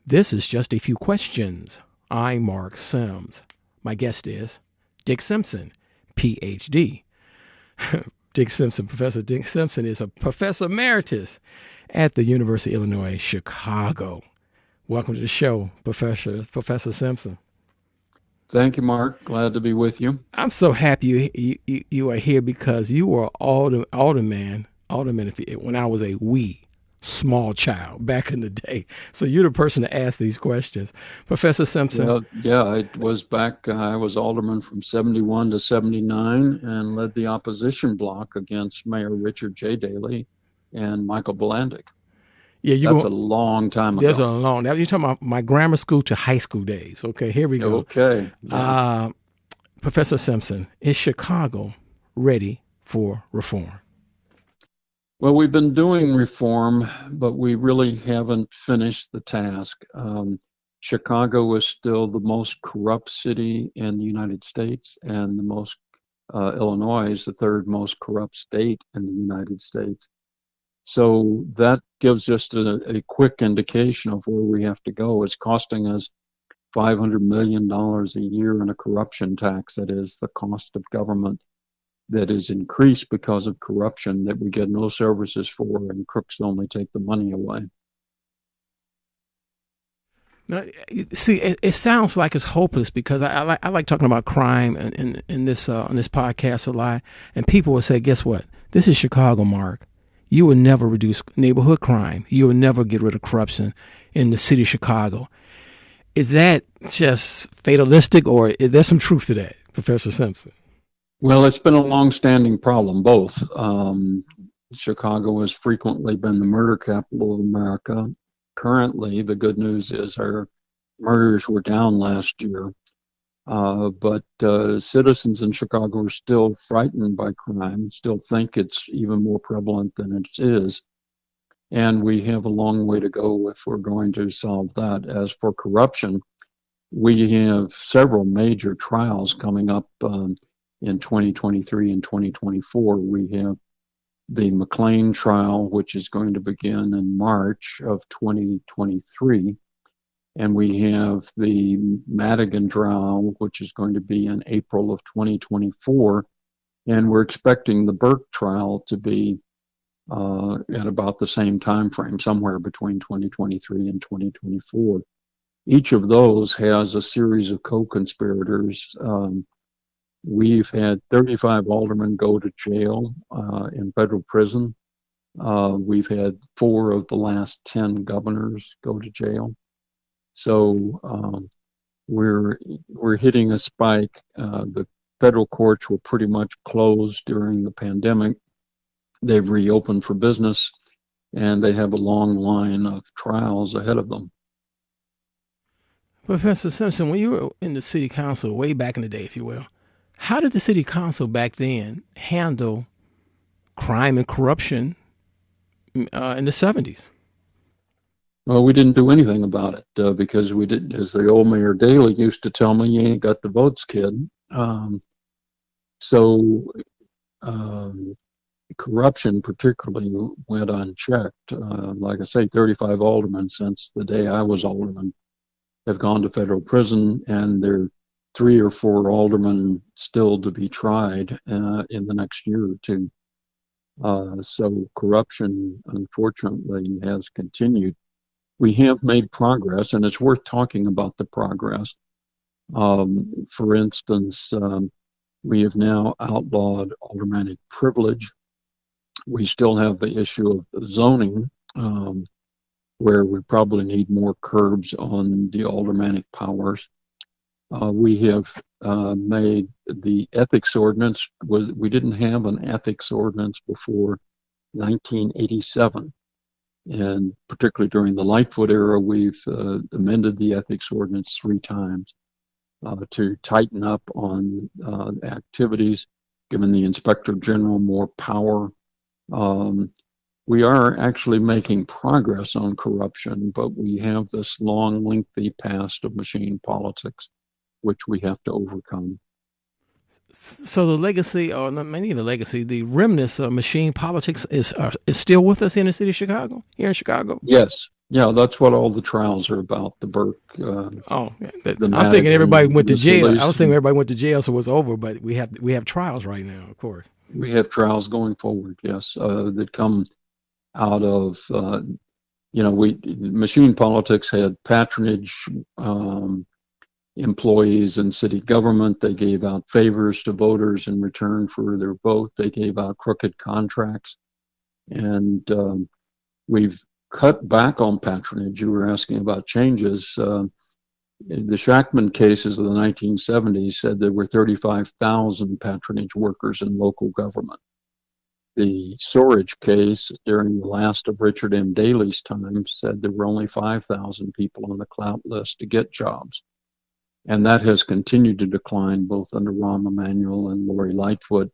This is just a few questions. I'm Marc Sims. My guest is Dick Simpson, PhD. Dick Simpson, Professor Dick Simpson is a Professor Emeritus at the University of Illinois, Chicago. Welcome to the show, Professor Simpson. Thank you, Mark. Glad to be with you. I'm so happy you are here because you were alderman when I was a wee small child back in the day. So you're the person to ask these questions, Professor Simpson. Yeah, it was back. I was alderman from 71 to 79 and led the opposition bloc against Mayor Richard J. Daley and Michael Blandick. Yeah, you That's go. a long time There's a ago. long. You're talking about my grammar school to high school days. Okay, here we go. Okay, yeah. Uh, Professor Simpson, is Chicago ready for reform? Well, we've been doing reform, but we really haven't finished the task. Chicago is still the most corrupt city in the United States, and Illinois is the third most corrupt state in the United States. So that gives just a quick indication of where we have to go. It's costing us $500 million a year in a corruption tax, that is the cost of government that is increased because of corruption that we get no services for, and crooks only take the money away. Now, see, it sounds like it's hopeless because I like talking about crime in this on this podcast a lot, and people will say, "Guess what? This is Chicago, Mark. You will never reduce neighborhood crime. You will never get rid of corruption in the city of Chicago." Is that just fatalistic, or is there some truth to that, Professor Simpson? Well, it's been a long-standing problem, both. Chicago has frequently been the murder capital of America. Currently, the good news is our murders were down last year, but citizens in Chicago are still frightened by crime, still think it's even more prevalent than it is, and we have a long way to go if we're going to solve that. As for corruption, we have several major trials coming up in 2023 and 2024. We have the McLean trial, which is going to begin in March of 2023. And we have the Madigan trial, which is going to be in April of 2024. And we're expecting the Burke trial to be at about the same time frame, somewhere between 2023 and 2024. Each of those has a series of co-conspirators. We've had 35 aldermen go to jail in federal prison. We've had 4 of the last 10 governors go to jail. So we're hitting a spike. The federal courts were pretty much closed during the pandemic. They've reopened for business, and they have a long line of trials ahead of them. Professor Simpson, when you were in the city council way back in the day, if you will, how did the city council back then handle crime and corruption in the 70s? Well, we didn't do anything about it because we didn't, as the old Mayor Daley used to tell me, you ain't got the votes, kid. So corruption particularly went unchecked. Like I say, 35 aldermen since the day I was alderman have gone to federal prison, and there are 3 or 4 aldermen still to be tried in the next year or two. So corruption, unfortunately, has continued. We have made progress, and it's worth talking about the progress. For instance, we have now outlawed aldermanic privilege. We still have the issue of zoning, where we probably need more curbs on the aldermanic powers. We have made the ethics ordinance. We didn't have an ethics ordinance before 1987. And particularly during the Lightfoot era, we've amended the ethics ordinance 3 times to tighten up on activities, giving the inspector general more power. We are actually making progress on corruption, but we have this long, lengthy past of machine politics, which we have to overcome. So the legacy, or not many of the legacy, the remnants of machine politics is still with us in the city of Chicago, here in Chicago. Yes, Yeah, that's what all the trials are about. The Burke, Oh, the I'm thinking Madigan, everybody went to the jail. I was Solis. thinking everybody went to jail, so it was over. But we have trials right now, of course. We have trials going forward, yes, that come out of, we machine politics had patronage, employees in city government. They gave out favors to voters in return for their vote. They gave out crooked contracts. And we've cut back on patronage. You were asking about changes. The Shachtman cases of the 1970s said there were 35,000 patronage workers in local government. The Storage case during the last of Richard M. Daley's time said there were only 5,000 people on the clout list to get jobs. And that has continued to decline both under Rahm Emanuel and Lori Lightfoot.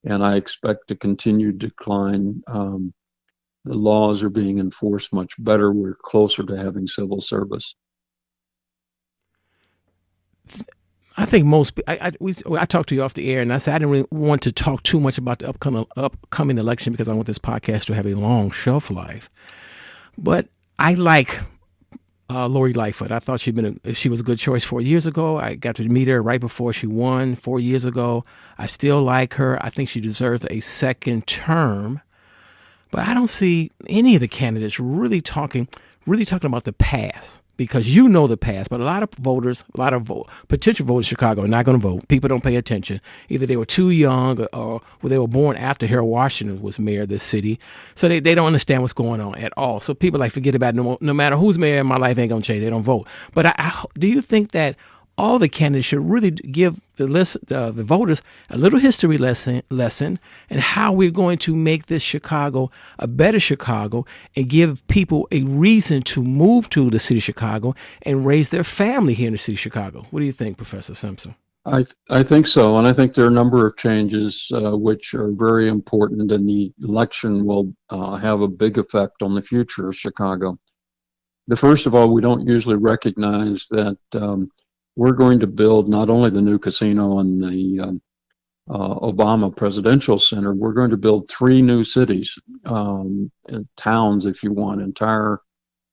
And I expect to continue to decline. The laws are being enforced much better. We're closer to having civil service. I think I talked to you off the air, and I said I didn't really want to talk too much about the upcoming election because I want this podcast to have a long shelf life. But I like Lori Lightfoot. I thought she was a good choice 4 years ago. I got to meet her right before she won 4 years ago. I still like her. I think she deserves a second term. But I don't see any of the candidates really talking about the past, because you know the past. But a lot of potential voters in Chicago are not going to vote. People don't pay attention. Either they were too young or they were born after Harold Washington was mayor of this city. So they don't understand what's going on at all. So people forget about it. No matter who's mayor in my life ain't going to change. They don't vote. But do you think that all the candidates should really give the voters a little history lesson and how we're going to make this Chicago a better Chicago and give people a reason to move to the city of Chicago and raise their family here in the city of Chicago? What do you think, Professor Simpson? I think so, and I think there are a number of changes which are very important, and the election will have a big effect on the future of Chicago. The first of all, we don't usually recognize that we're going to build not only the new casino and the Obama Presidential Center, we're going to build 3 new cities, towns, if you want,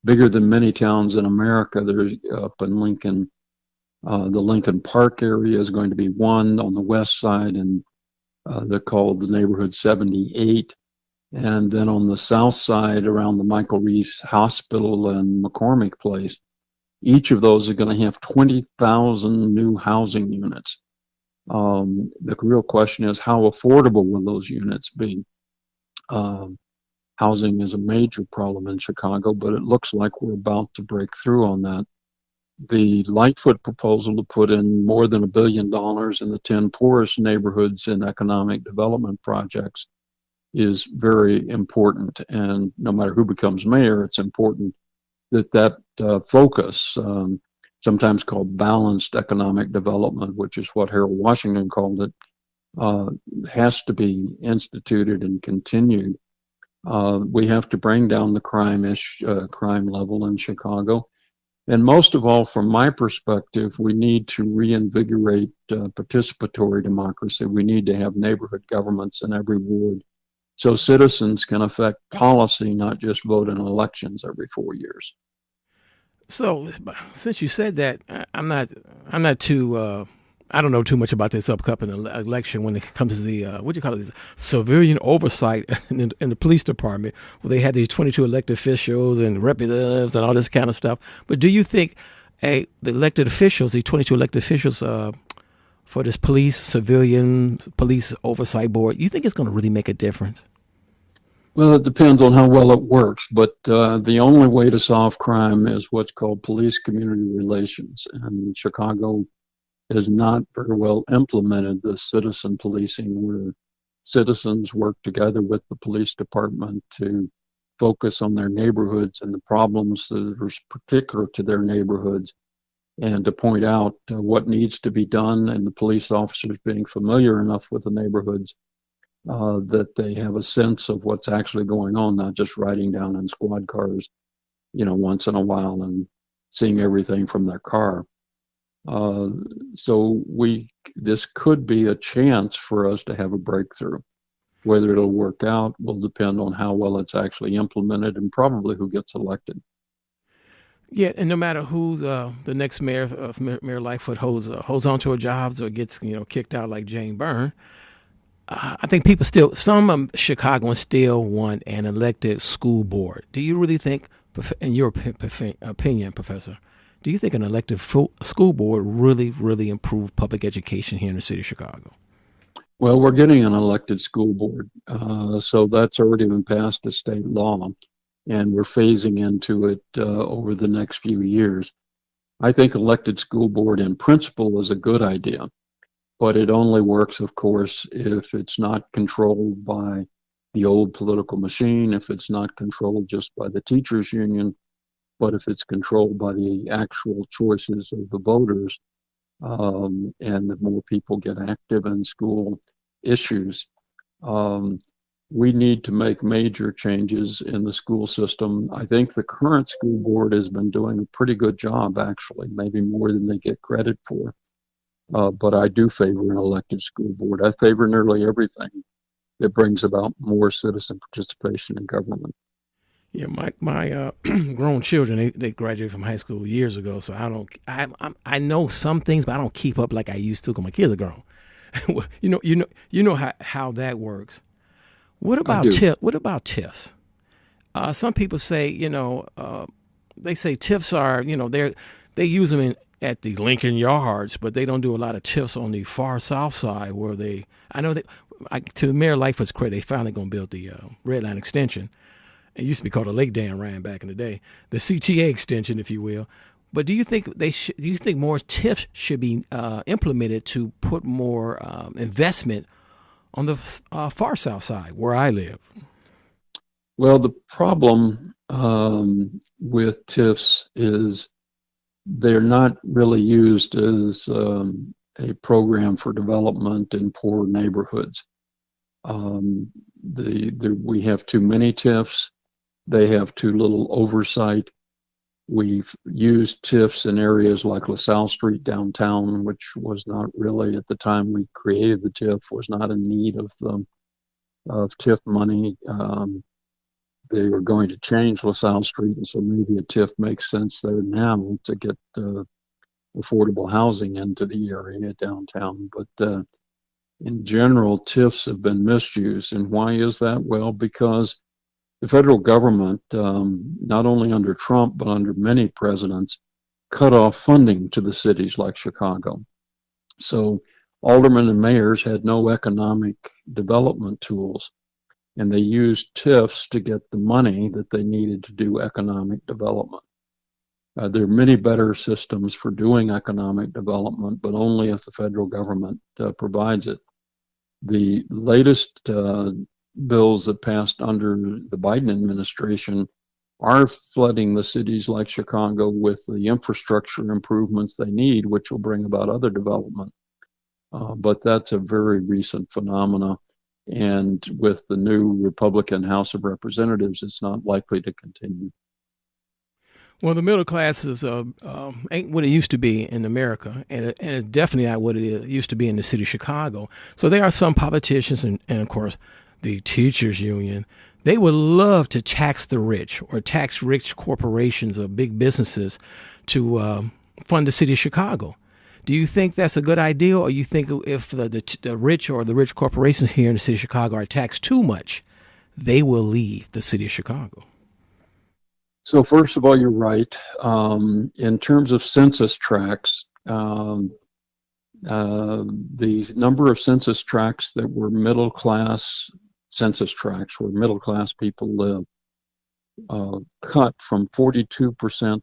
bigger than many towns in America. There's up in Lincoln, the Lincoln Park area is going to be one on the west side, and they're called the neighborhood 78. And then on the south side, around the Michael Reese Hospital and McCormick Place, each of those are going to have 20,000 new housing units. The real question is, how affordable will those units be? Housing is a major problem in Chicago, but it looks like we're about to break through on that. The Lightfoot proposal to put in more than $1 billion in the 10 poorest neighborhoods in economic development projects is very important. And no matter who becomes mayor, it's important that focus, sometimes called balanced economic development, which is what Harold Washington called it, has to be instituted and continued. We have to bring down the crime level in Chicago. And most of all, from my perspective, we need to reinvigorate participatory democracy. We need to have neighborhood governments in every ward so citizens can affect policy, not just vote in elections every 4 years. So, since you said that, I'm not too. I don't know too much about this upcoming election when it comes to the what do you call it, this civilian oversight in the police department, where they had these 22 elected officials and representatives and all this kind of stuff. But do you think the elected officials, the 22 elected officials for this civilian police oversight board, you think it's going to really make a difference? Well, it depends on how well it works, but the only way to solve crime is what's called police-community relations, and Chicago has not very well implemented the citizen policing, where citizens work together with the police department to focus on their neighborhoods and the problems that are particular to their neighborhoods, and to point out what needs to be done, and the police officers being familiar enough with the neighborhoods that they have a sense of what's actually going on, not just riding down in squad cars, once in a while and seeing everything from their car. So this could be a chance for us to have a breakthrough. Whether it'll work out will depend on how well it's actually implemented and probably who gets elected. Yeah, and no matter who the next mayor of Mayor Lightfoot holds on to her jobs or gets kicked out like Jane Byrne, I think people still, some Chicagoans still want an elected school board. Do you really think, in your opinion, Professor, do you think an elected school board really improved public education here in the city of Chicago? Well, we're getting an elected school board, so that's already been passed as state law, and we're phasing into it over the next few years. I think elected school board in principle is a good idea, but it only works, of course, if it's not controlled by the old political machine, if it's not controlled just by the teachers union, but if it's controlled by the actual choices of the voters, and the more people get active in school issues. Um, we need to make major changes in the school system. I think the current school board has been doing a pretty good job, actually, maybe more than they get credit for. But I do favor an elected school board. I favor nearly everything that brings about more citizen participation in government. Yeah, my grown children, they graduated from high school years ago, so I know some things, but I don't keep up like I used to. Cause my kids are grown. You know how that works. What I about do. What about TIFs? Some people say they say TIFs are they use them at the Lincoln Yards, but they don't do a lot of TIFs on the far south side where they. I know that to Mayor Lightfoot's credit, they finally going to build the Red Line extension. It used to be called a Lake Dam Ram back in the day, the CTA extension, if you will. But do you think do you think more TIFs should be implemented to put more investment on the far south side where I live? Well, the problem with TIFs is they're not really used as a program for development in poor neighborhoods. Um, we have too many TIFs. They have too little oversight. We've used TIFs in areas like LaSalle Street downtown, which was not really, at the time we created the TIF, was not in need of TIF money. They were going to change LaSalle Street, and so maybe a TIF makes sense there now to get affordable housing into the area downtown. But in general, TIFs have been misused. And why is that? Well, because the federal government, not only under Trump, but under many presidents, cut off funding to the cities like Chicago. So aldermen and mayors had no economic development tools, and they used TIFs to get the money that they needed to do economic development. There are many better systems for doing economic development, but only if the federal government provides it. The latest bills that passed under the Biden administration are flooding the cities like Chicago with the infrastructure improvements they need, which will bring about other development. But that's a very recent phenomenon. And with the new Republican House of Representatives, it's not likely to continue. Well, the middle class ain't what it used to be in America, and it's definitely not what it used to be in the city of Chicago. So there are some politicians, and of course, the teachers union. They would love to tax the rich or tax rich corporations or big businesses to fund the city of Chicago. Do you think that's a good idea, or you think if the rich or the rich corporations here in the city of Chicago are taxed too much, they will leave the city of Chicago? So first of all, you're right. In terms of census tracts, the number of census tracts that were middle class census tracts where middle class people live cut from 42%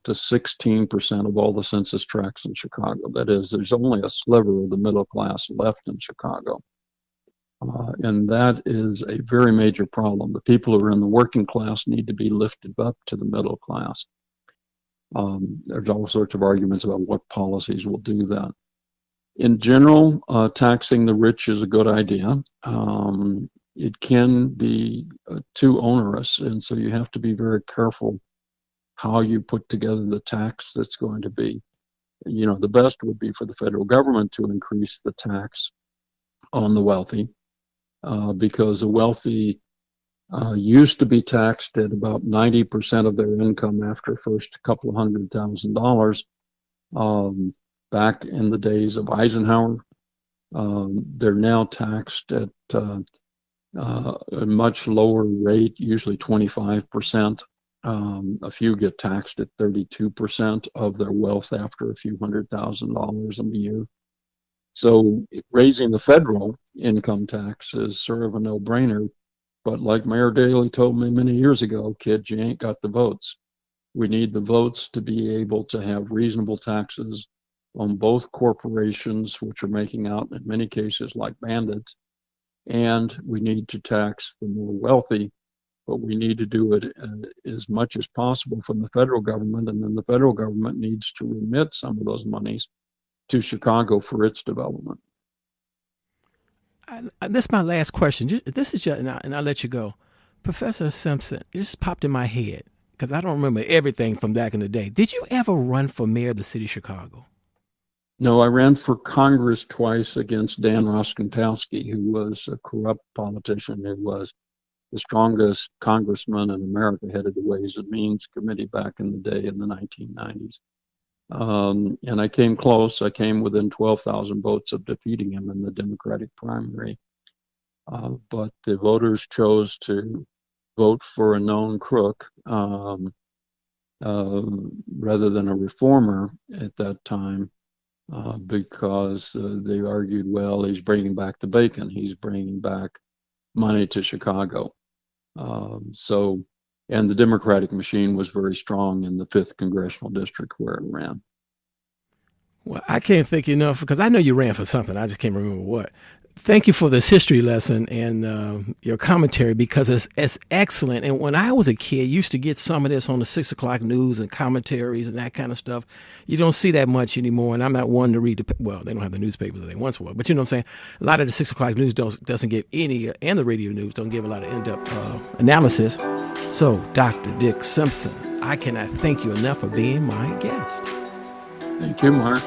to 16% of all the census tracts in Chicago. That is, there's only a sliver of the middle class left in Chicago. And that is a very major problem. The people who are in the working class need to be lifted up to the middle class. There's all sorts of arguments about what policies will do that. In general, taxing the rich is a good idea. It can be too onerous, and so you have to be very careful how you put together the tax that's going to be. The best would be for the federal government to increase the tax on the wealthy, because the wealthy used to be taxed at about 90% of their income after first couple of $100,000. Back in the days of Eisenhower, they're now taxed at a much lower rate, usually 25%. A few get taxed at 32% of their wealth after a few $100,000 a year. So raising the federal income tax is sort of a no-brainer. But like Mayor Daley told me many years ago, kids, you ain't got the votes. We need the votes to be able to have reasonable taxes on both corporations, which are making out in many cases like bandits, and we need to tax the more wealthy, but we need to do it as much as possible from the federal government, and then the federal government needs to remit some of those monies to Chicago for its development. This is my last question. This is just, and I'll let you go. Professor Simpson, it just popped in my head because I don't remember everything from back in the day. Did you ever run for mayor of the city of Chicago? No, I ran for Congress twice against Dan Rostenkowski, who was a corrupt politician who was the strongest congressman in America, headed the Ways and Means Committee back in the day in the 1990s. And I came close. I came within 12,000 votes of defeating him in the Democratic primary. But the voters chose to vote for a known crook rather than a reformer at that time, because they argued, well, he's bringing back the bacon. He's bringing back money to Chicago. And the Democratic machine was very strong in the 5th Congressional District where it ran. Well, I can't thank you enough because I know you ran for something. I just can't remember what. Thank you for this history lesson and your commentary because it's excellent. And when I was a kid, I used to get some of this on the 6 o'clock news and commentaries and that kind of stuff. You don't see that much anymore. And I'm not one to read well, they don't have the newspapers that they once were. But you know what I'm saying? A lot of the 6 o'clock news doesn't give any, and the radio news don't give a lot of in-depth analysis. So, Dr. Dick Simpson, I cannot thank you enough for being my guest. Thank you, Mark.